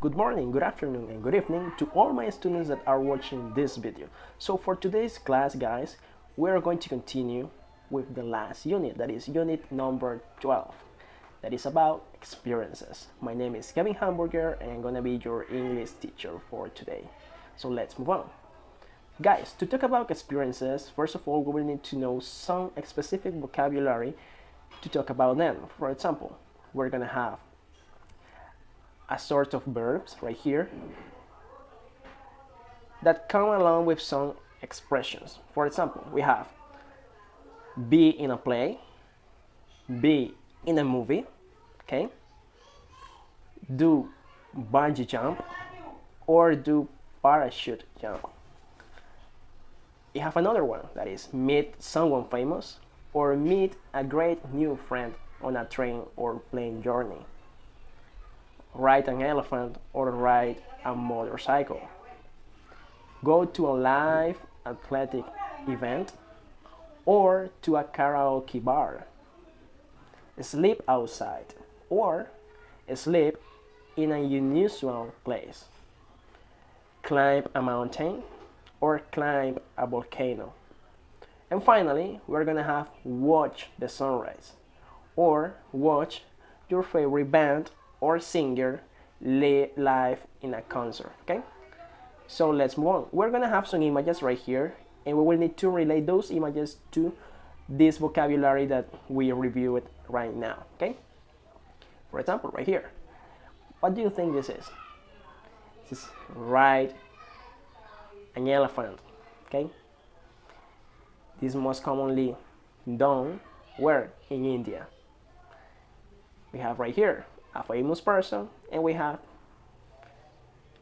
Good morning, good afternoon, and good evening to all my students that are watching this video. So for today's class, guys, we're going to continue with the last unit, that is unit number 12. That is about experiences. My name is Kevin Hamburger and I'm gonna be your English teacher for today. So let's move on. Guys, to talk about experiences, first of all, we will need to know some specific vocabulary to talk about them. For example, we're gonna have a sort of verbs right here that come along with some expressions. For example, we have be in a play, be in a movie, okay? Do bungee jump or do parachute jump. You have another one that is meet someone famous or meet a great new friend on a train or plane journey. Ride an elephant or ride a motorcycle. Go to a live athletic event or to a karaoke bar. Sleep outside or sleep in a unusual place. Climb a mountain or climb a volcano. And finally, we're gonna have watch the sunrise or watch your favorite band or singer live in a concert. Okay, so let's move on. We're gonna have some images right here and we will need to relate those images to this vocabulary that we reviewed right now. Okay, for example, right here, what do you think this is? This is ride an elephant. Okay, this is most commonly done where? In India. We have right here a famous person and we have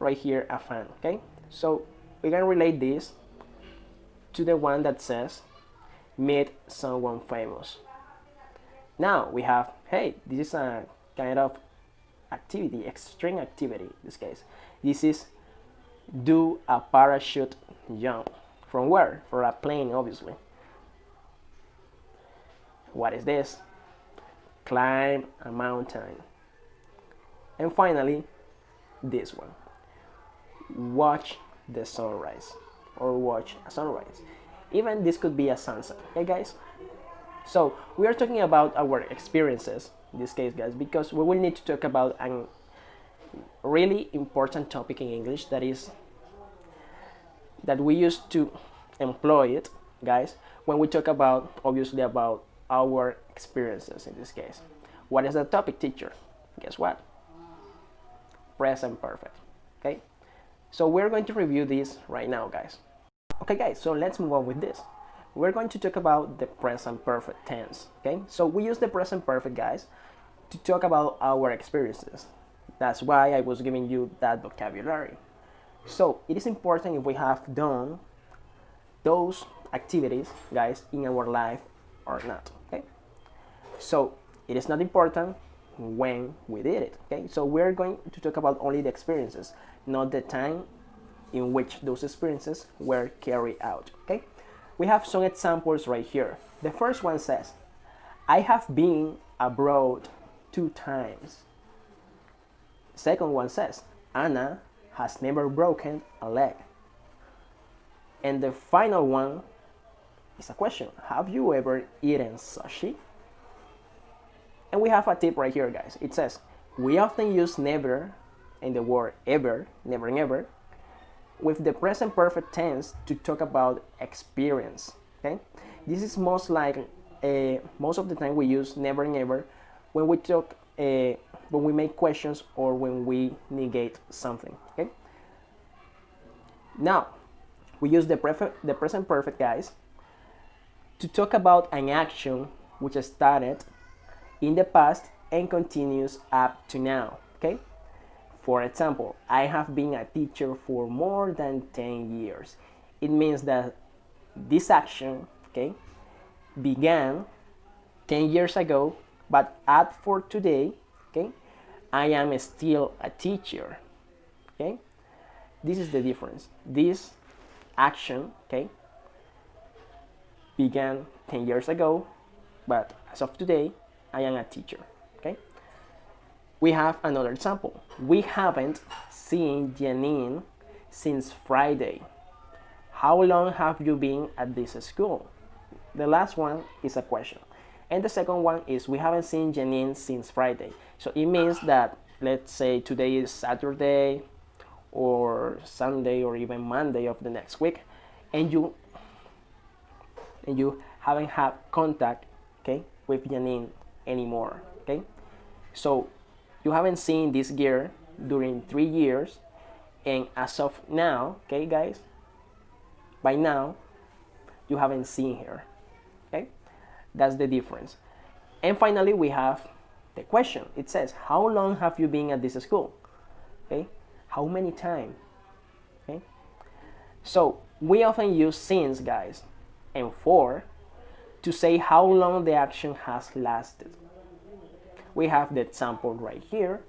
right here a fan. Okay, so we can relate this to the one that says meet someone famous. Now we have, hey, this is a kind of activity, extreme activity in this case. This is do a parachute jump. From where? From a plane, obviously. What is this? Climb a mountain. And finally, this one. Watch the sunrise or watch a sunrise. Even this could be a sunset. Okay, guys? So we are talking about our experiences in this case, guys, because we will need to talk about a really important topic in English that is that we used to employ it, guys, when we talk about, obviously, about our experiences in this case. What is the topic, teacher? Guess what? Present perfect. Okay, so we're going to review this right now, guys. Okay, guys, so let's move on with this. We're going to talk about the present perfect tense. Okay, so we use the present perfect, guys, to talk about our experiences. That's why I was giving you that vocabulary. So it is important if we have done those activities, guys, in our life or not. Okay, so it is not important when we did it. Okay, so we're going to talk about only the experiences, not the time in which those experiences were carried out. Okay, we have some examples right here. The first one says, I have been abroad 2 times. Second one says, Anna has never broken a leg. And the final one is a question. Have you ever eaten sushi? And we have a tip right here, guys. It says, we often use never and the word ever, never and ever, with the present perfect tense to talk about experience. Okay, this is most of the time we use never and ever when we talk when we make questions or when we negate something. Okay, now we use the present perfect, guys, to talk about an action which started in the past and continues up to now. Okay, for example, I have been a teacher for more than 10 years. It means that this action, okay, began 10 years ago, but as for today, okay, I am still a teacher. Okay, this is the difference. This action, okay, began 10 years ago, but as of today, I am a teacher. Okay, we have another example. We haven't seen Janine since Friday. How long have you been at this school? The last one is a question. And the second one is we haven't seen Janine since Friday. So it means that, let's say today is Saturday or Sunday or even Monday of the next week, and you haven't had contact, okay, with Janine anymore, okay? So you haven't seen this girl during 3 years, and as of now, okay guys, by now you haven't seen her, okay? That's the difference. And finally we have the question. It says, how long have you been at this school? Okay, how many times? Okay, so we often use since, guys, and for to say how long the action has lasted. We have the example right here.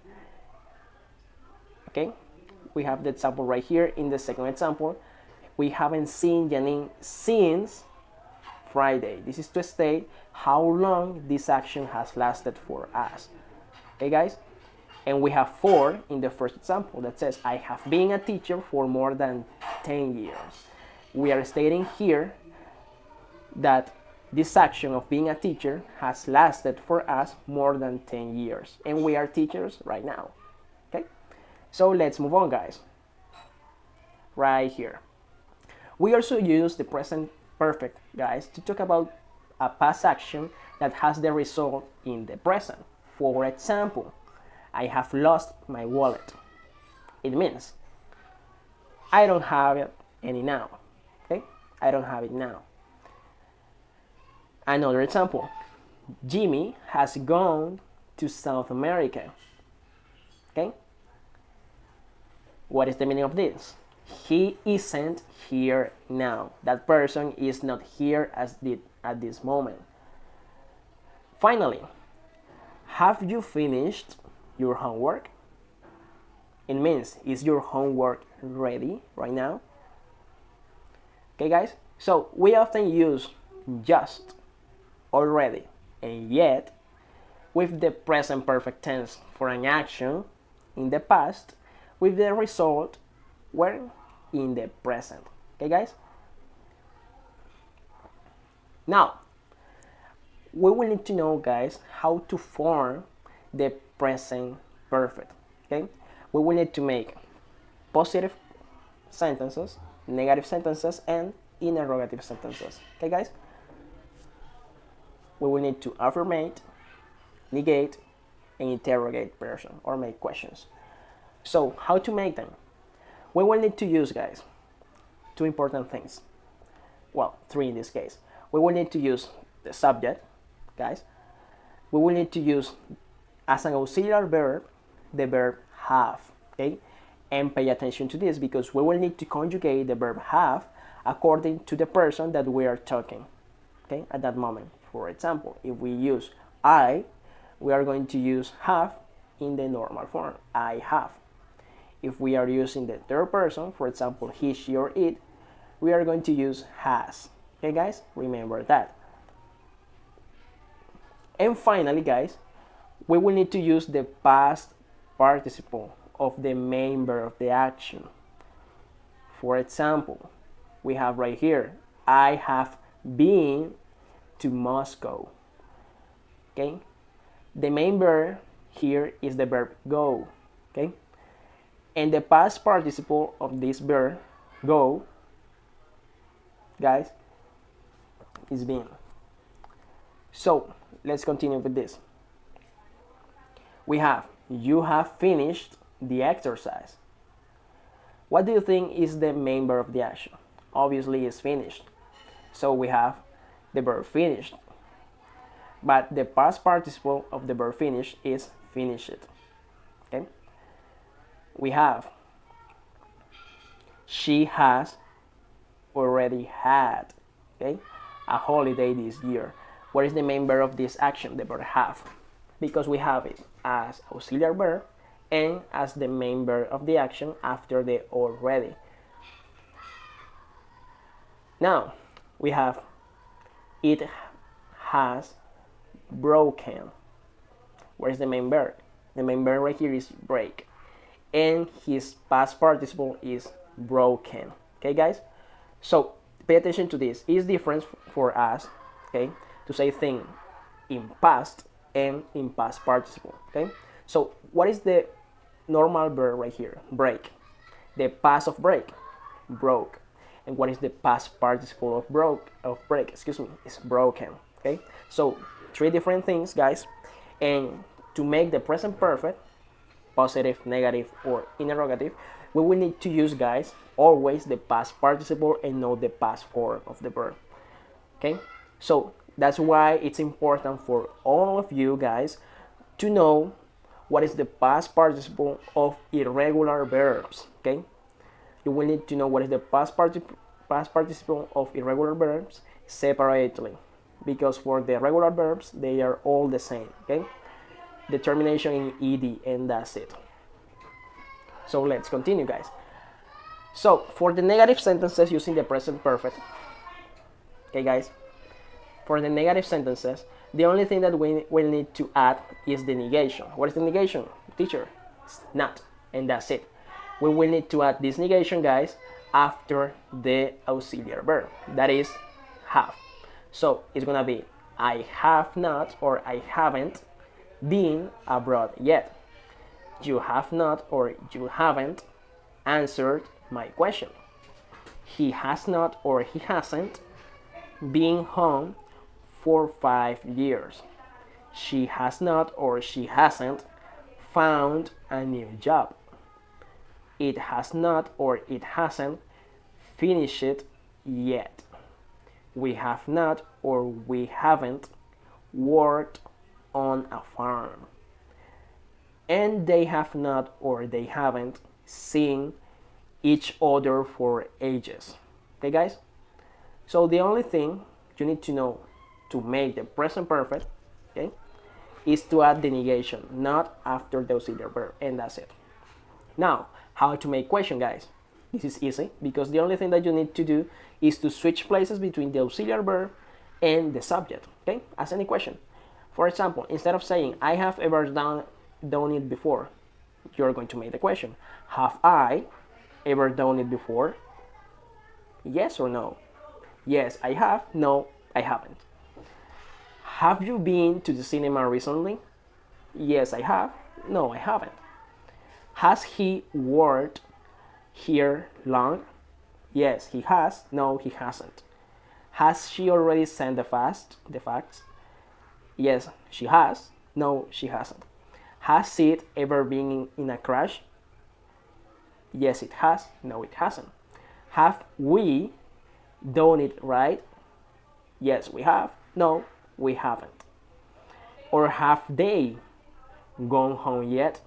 Okay, we have the example right here. In the second example, we haven't seen Janine since Friday. This is to state how long this action has lasted for us. Okay guys, and we have for in the first example that says I have been a teacher for more than 10 years. We are stating here that this action of being a teacher has lasted for us more than 10 years, and we are teachers right now. Okay, so let's move on, guys. Right here we also use the present perfect, guys, to talk about a past action that has the result in the present. For example, I have lost my wallet. It means I don't have it any now. Okay, I don't have it now. Another example, Jimmy has gone to South America. Okay, what is the meaning of this? He isn't here now. That person is not here at this moment. Finally, have you finished your homework? It means, is your homework ready right now? Okay guys, so we often use just, already, and yet with the present perfect tense for an action in the past with the result where in the present. Okay guys, now we will need to know, guys, how to form the present perfect. Okay, we will need to make positive sentences, negative sentences, and interrogative sentences. Okay guys, we will need to affirmate, negate, and interrogate person or make questions. So how to make them? We will need to use, guys, two important things. Well, three in this case. We will need to use the subject, guys. We will need to use as an auxiliary verb the verb have. Okay, and pay attention to this because we will need to conjugate the verb have according to the person that we are talking, okay, at that moment. For example, if we use I, we are going to use have in the normal form, I have. If we are using the third person, for example, he, she, or it, we are going to use has. Okay guys, remember that. And finally, guys, we will need to use the past participle of the main verb of the action. For example, we have right here, I have been to Moscow. Okay, the main verb here is the verb go. Okay, and the past participle of this verb go, guys, is been. So let's continue with this. We have, you have finished the exercise. What do you think is the main verb of the action? Obviously it's finished. So we have the verb finished. But the past participle of the verb finished is finished. Okay? We have, she has already had, okay, a holiday this year. What is the main verb of this action? The verb have, because we have it as auxiliary verb and as the main verb of the action after the already. Now we have, it has broken. Where is the main verb? The main verb right here is break. and his past participle is broken. Okay, guys? So pay attention to this. It's different for us, okay, to say thing in past and in past participle. Okay. So what is the normal verb right here? Break. The past of break, broke. And what is the past participle of break? Excuse me, is broken. Okay. So three different things, guys. And to make the present perfect, positive, negative, or interrogative, we will need to use, guys, always the past participle and not the past form of the verb. Okay, so that's why it's important for all of you guys to know what is the past participle of irregular verbs. Okay, you will need to know what is the past participle of irregular verbs separately, because for the regular verbs they are all the same. Okay, the termination in ed, and that's it. So let's continue, guys. So for the negative sentences using the present perfect, okay, guys, for the negative sentences, the only thing that we will need to add is the negation. What is the negation, teacher? It's not, and that's it. We will need to add this negation, guys, after the auxiliary verb, that is have. So it's gonna be I have not, or I haven't been abroad yet. You have not, or you haven't answered my question. He has not, or he hasn't been home for 5 years. She has not, or she hasn't found a new job. It has not, or it hasn't finished it yet. We have not, or we haven't worked on a farm. And they have not, or they haven't seen each other for ages. Okay, guys? So the only thing you need to know to make the present perfect, okay, is to add the negation, not after the auxiliary verb, and that's it. Now, how to make question, guys? This is easy, because the only thing that you need to do is to switch places between the auxiliary verb and the subject. Okay, ask any question. For example, instead of saying I have ever done it before, you're going to make the question, have I ever done it before? Yes or no? Yes, I have. No, I haven't. Have you been to the cinema recently? Yes, I have. No, I haven't. Has he worked here long? Yes, he has. No, he hasn't. Has she already sent the facts? Yes, she has. No, she hasn't. Has it ever been in a crash? Yes, it has. No, it hasn't. Have we done it right? Yes, we have. No, we haven't. Or have they gone home yet?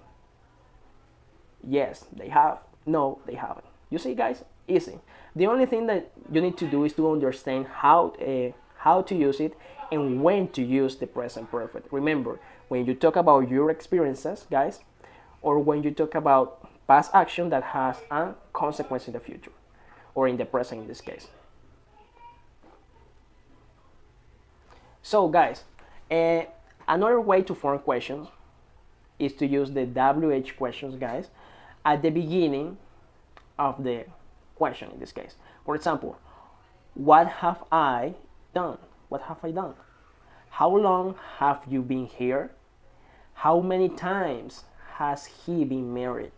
Yes, they have. No, they haven't. You see, guys, easy. The only thing that you need to do is to understand how to use it and when to use the present perfect. Remember, when you talk about your experiences, guys, or when you talk about past action that has a consequence in the future, or in the present in this case. So, guys, another way to form questions is to use the WH questions, guys, at the beginning of the question in this case. For example, what have I done? What have I done? How long have you been here? How many times has he been married?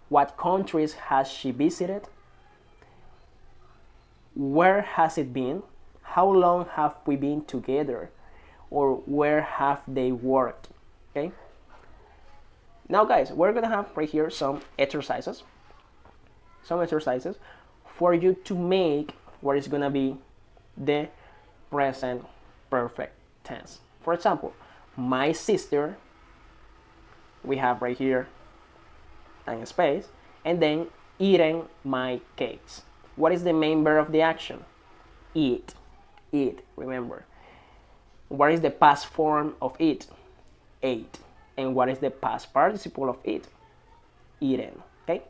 What countries has she visited? Where has it been? How long have we been together? Or where have they worked? Okay. Now, guys, we're gonna have right here some exercises for you to make what is gonna be the present perfect tense. For example, my sister, we have right here and space, and then eating my cakes. What is the main verb of the action? Eat. Remember. What is the past form of eat? Ate. And what is the past participle of eat? Eaten. Okay,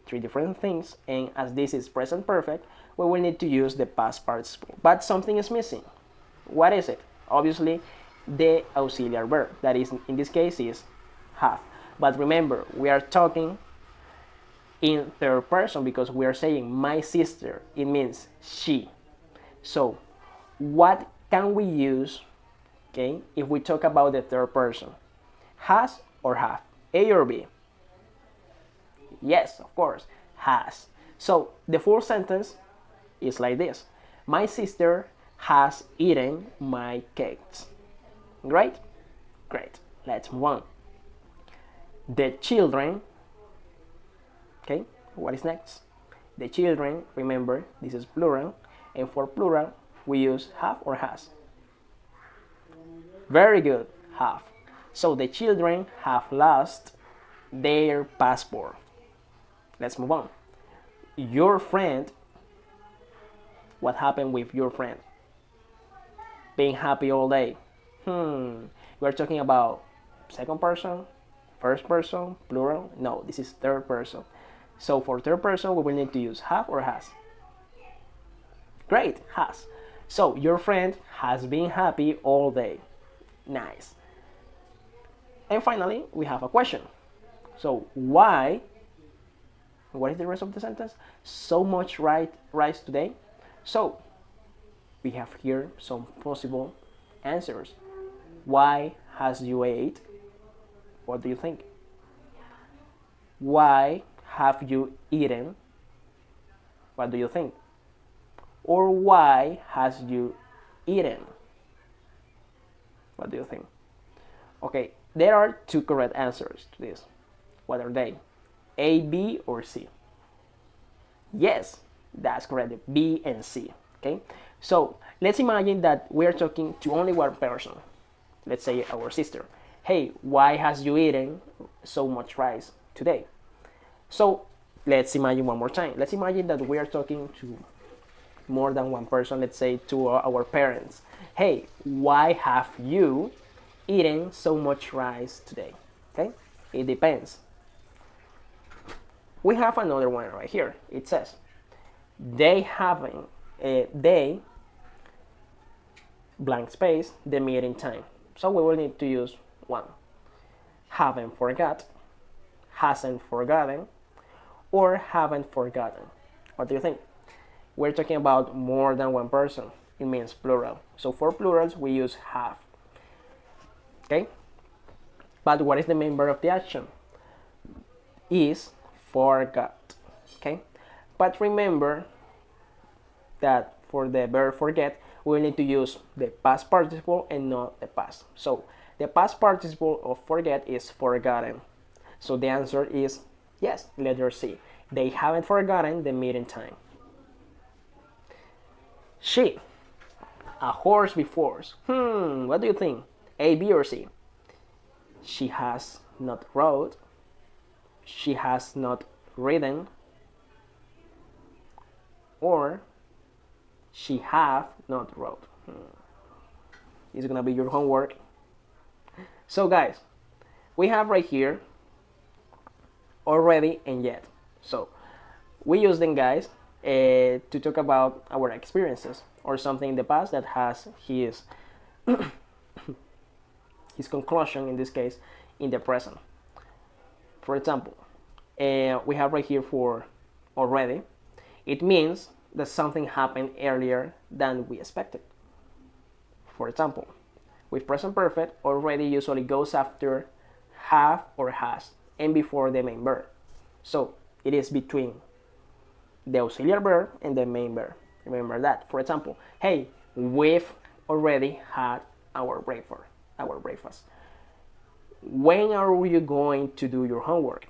three different things, and as this is present perfect, we will need to use the past participle, but something is missing. What is it? Obviously the auxiliary verb, that is in this case is have. But remember, we are talking in third person because we are saying my sister. It means she. So what can we use, okay, if we talk about the third person? Has or have? A or B? Yes, of course, has. So the full sentence is like this. My sister has eaten my cakes. Right? Great. Let's move on. The children, okay, what is next? The children, remember, this is plural, and for plural, we use have or has. Very good, have. So the children have lost their passport. Let's move on. Your friend, what happened with your friend? Being happy all day. We're talking about second person, first person, plural. No, this is third person. So for third person, we will need to use have or has. Great, has. So your friend has been happy all day. Nice. And finally, we have a question. So why, what is the rest of the sentence? So much rice today. So we have here some possible answers. Why has you ate? What do you think? Why have you eaten? What do you think? Or why has you eaten? What do you think? Okay, there are two correct answers to this. What are they? A, B, or C? Yes, that's correct. B and C. Okay, so let's imagine that we're talking to only one person. Let's say our sister. Hey, why has you eaten so much rice today? So let's imagine one more time. Let's imagine that we are talking to more than one person. Let's say to our parents. Hey, why have you eaten so much rice today? Okay, it depends. We have another one right here. It says they blank space the meeting time. So we will need to use one. Haven't forgot, hasn't forgotten, or haven't forgotten. What do you think? We're talking about more than one person. It means plural. So for plurals, we use have. Okay? But what is the main verb of the action? Is forgot. Okay? But remember that for the verb forget, we need to use the past participle and not the past. So the past participle of forget is forgotten. So the answer is yes, letter C. They haven't forgotten the meeting time. She, a horse before. What do you think? A, B, or C? She has not rode. She has not ridden. Or she have not wrote. It's gonna be your homework. So guys, we have right here already and yet. So we use them, guys, to talk about our experiences or something in the past that has his his conclusion, in this case, in the present. For example, we have right here for already. It means that something happened earlier than we expected. For example, with present perfect, already usually goes after have or has and before the main verb. So it is between the auxiliary verb and the main verb. Remember that. For example, hey, we've already had our breakfast. When are you going to do your homework?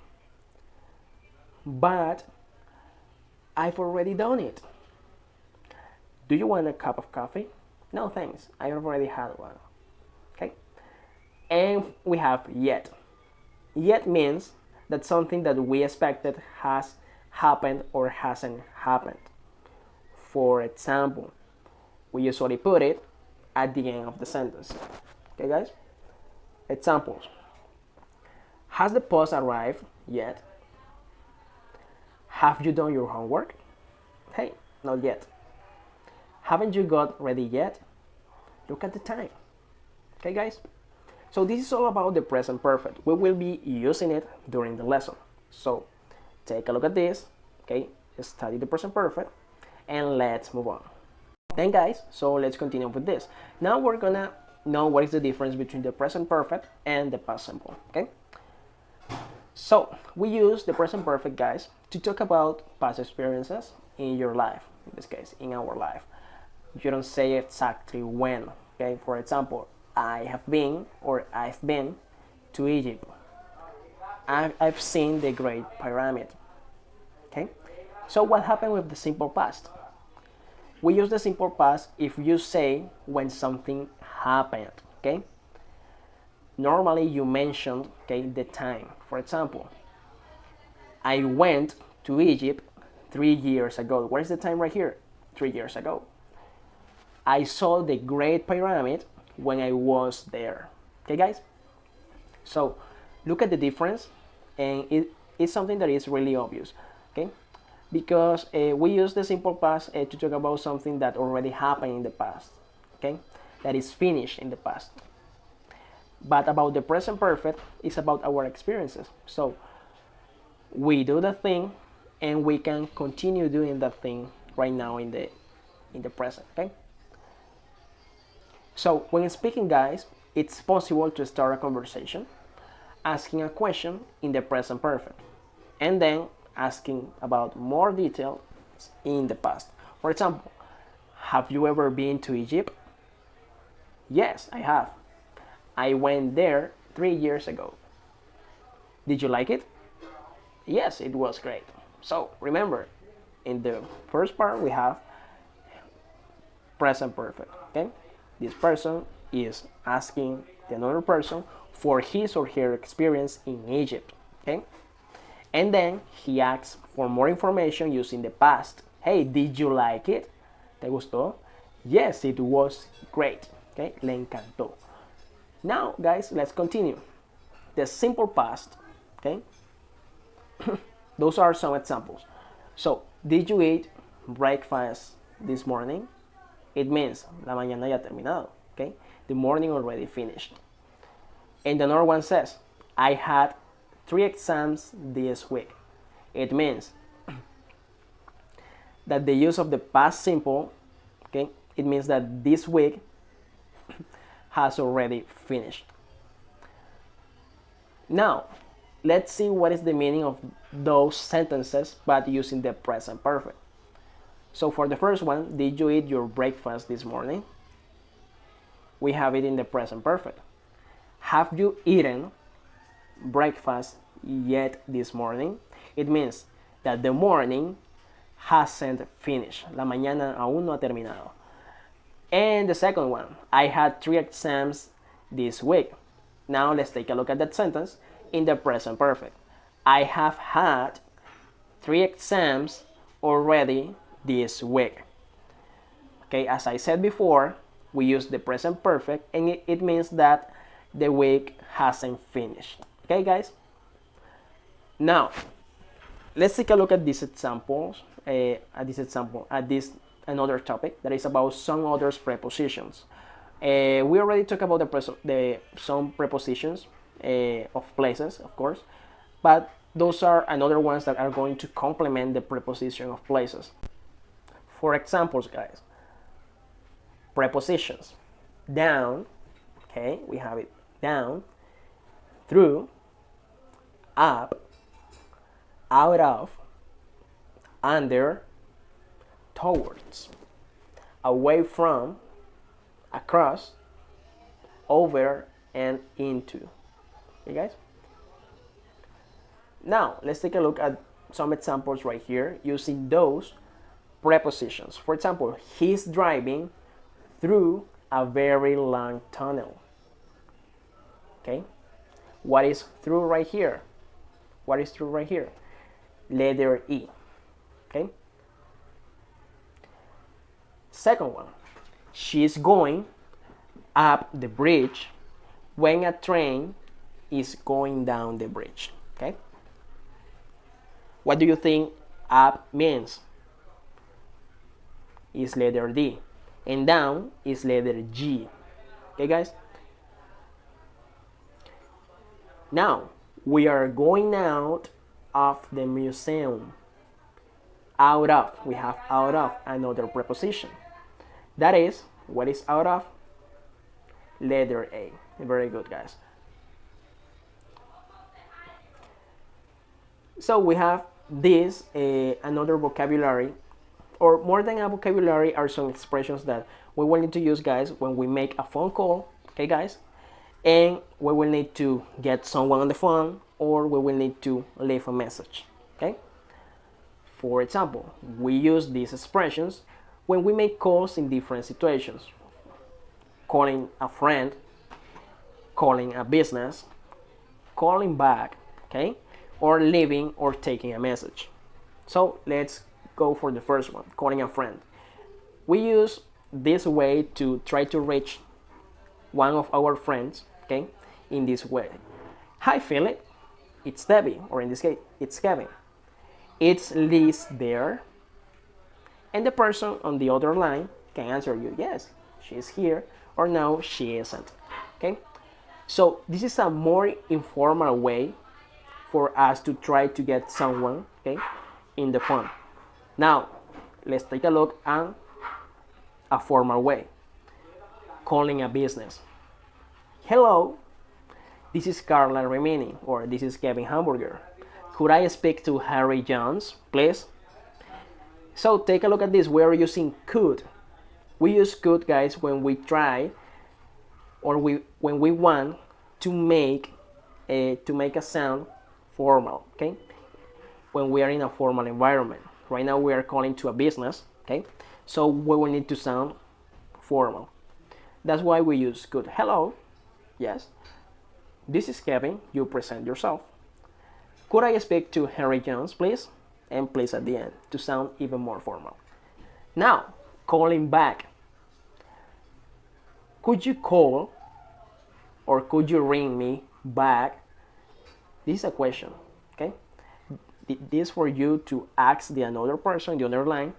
But I've already done it. Do you want a cup of coffee? No, thanks. I already had one. Okay? And we have yet. Yet means that something that we expected has happened or hasn't happened. For example, we usually put it at the end of the sentence. Okay, guys? Examples. Has the post arrived yet? Have you done your homework? Hey, not yet. Haven't you got ready yet? Look at the time. Okay, guys? So this is all about the present perfect. We will be using it during the lesson. So take a look at this, okay? Study the present perfect, and let's move on. Then guys, so let's continue with this. Now we're gonna know what is the difference between the present perfect and the past simple, okay? So we use the present perfect, guys, to talk about past experiences in your life, in this case, in our life. You don't say exactly when, okay? For example, I have been or I've been to Egypt. I've seen the Great Pyramid, okay? So what happened with the simple past? We use the simple past if you say when something happened, okay? Normally you mentioned, okay, the time. For example, I went to Egypt 3 years ago. What is the time right here? 3 years ago. I saw the Great Pyramid when I was there. Okay, guys? So look at the difference, and it's something that is really obvious, okay? Because we use the simple past to talk about something that already happened in the past, okay? That is finished in the past. But about the present perfect, it's about our experiences. So we do the thing, and we can continue doing that thing right now in the present, okay? So when speaking, guys, it's possible to start a conversation asking a question in the present perfect, and then asking about more details in the past. For example, have you ever been to Egypt? Yes, I have. I went there 3 years ago. Did you like it? Yes, it was great. So remember, in the first part we have present perfect, okay? This person is asking the another person for his or her experience in Egypt, okay? And then he asks for more information using the past. Hey, did you like it? ¿Te gustó? Yes, it was great, okay? Le encantó. Now, guys, let's continue. The simple past, okay? Those are some examples. So, did you eat breakfast this morning? It means la mañana ya terminado, okay? The morning already finished. And another one says, I had 3 exams this week. It means that the use of the past simple, okay? It means that this week has already finished. Now, let's see what is the meaning of those sentences but using the present perfect. So for the first one, did you eat your breakfast this morning? We have it in the present perfect. Have you eaten breakfast yet this morning? It means that the morning hasn't finished. La mañana aún no ha terminado. And the second one, I had 3 exams this week. Now let's take a look at that sentence in the present perfect. I have had 3 exams already this week. Okay, as I said before, we use the present perfect, and it means that the week hasn't finished. Okay, guys? Now, let's take a look at these examples, at this another topic that is about some other prepositions. We already talked about some prepositions of places, of course, but those are another ones that are going to complement the preposition of places. For examples, guys, prepositions. Down, okay, we have it down, through, up, out of, under, towards, away from, across, over, and into. Okay, guys? Now, let's take a look at some examples right here using those prepositions. For example, he's driving through a very long tunnel. Okay? What is through right here? What is through right here? Letter E. Okay? Second one, she's going up the bridge when a train is going down the bridge. Okay? What do you think up means? Is letter D. And down is letter G. Okay, guys? Now, we are going out of the museum. Out of, we have out of, another preposition. That is, what is out of? Letter A. Very good, guys. So we have this, another vocabulary, or more than a vocabulary, are some expressions that we will need to use, guys, when we make a phone call, okay, guys? And we will need to get someone on the phone, or we will need to leave a message, okay? For example, we use these expressions when we make calls in different situations. Calling a friend, calling a business, calling back, okay? Or leaving or taking a message. So let's go for the first one, calling a friend. We use this way to try to reach one of our friends, okay, in this way. Hi, Philip, it's Debbie, or in this case, it's Kevin. It's Liz there? And the person on the other line can answer you, yes, she's here, or no, she isn't, okay? So this is a more informal way for us to try to get someone, okay, in the phone. Now, let's take a look at a formal way. Calling a business. Hello, this is Carla Remini, or this is Kevin Hamburger. Could I speak to Harry Jones, please? So take a look at this. We are using could. We use could, guys, when we try, or when we want to make a sound formal, okay? When we are in a formal environment. Right now we are calling to a business, okay? So we will need to sound formal. That's why we use could. Hello, yes, this is Kevin, you present yourself. Could I speak to Harry Jones, please? And please at the end to sound even more formal. Now, calling back. Could you call or could you ring me back? This is a question, okay? This for you to ask the another person, the other line,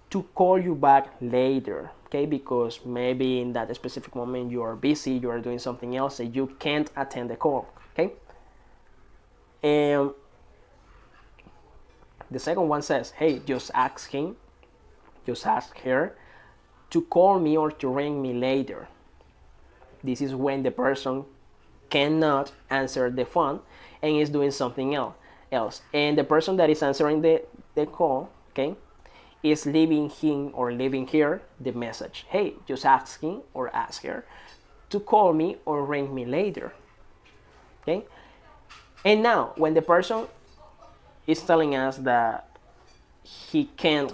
to call you back later, okay? Because maybe in that specific moment you are busy, you are doing something else, and you can't attend the call, okay? And the second one says, hey, just ask him, just ask her to call me or to ring me later. This is when the person cannot answer the phone and is doing something else. And the person that is answering the call, okay, is leaving him or leaving her the message. Hey, just ask him or ask her to call me or ring me later. Okay? And now, when the person is telling us that he can't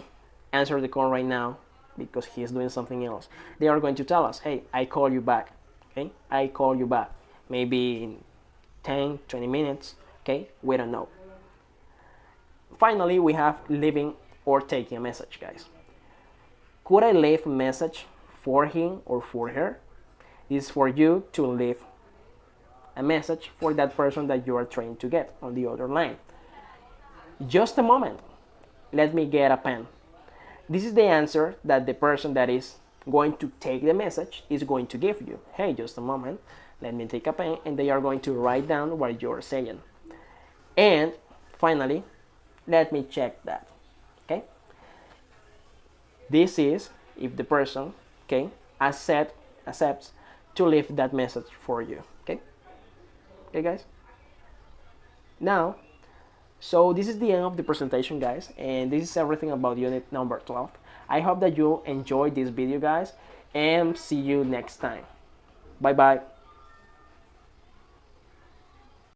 answer the call right now because he's doing something else, they are going to tell us, hey, I call you back. Okay? I call you back. Maybe in 10, 20 minutes. Okay? We don't know. Finally, we have leaving or taking a message, guys. Could I leave a message for him or for her? This is for you to leave a message for that person that you are trying to get on the other line. Just a moment. Let me get a pen. This is the answer that the person that is going to take the message is going to give you. Hey, just a moment. Let me take a pen, and they are going to write down what you're saying. And finally, let me check that. Okay? This is if the person, okay, accepts to leave that message for you. Okay? Okay, guys? Now, so this is the end of the presentation, guys, and this is everything about unit number 12. I hope that you enjoyed this video, guys, and see you next time. Bye bye.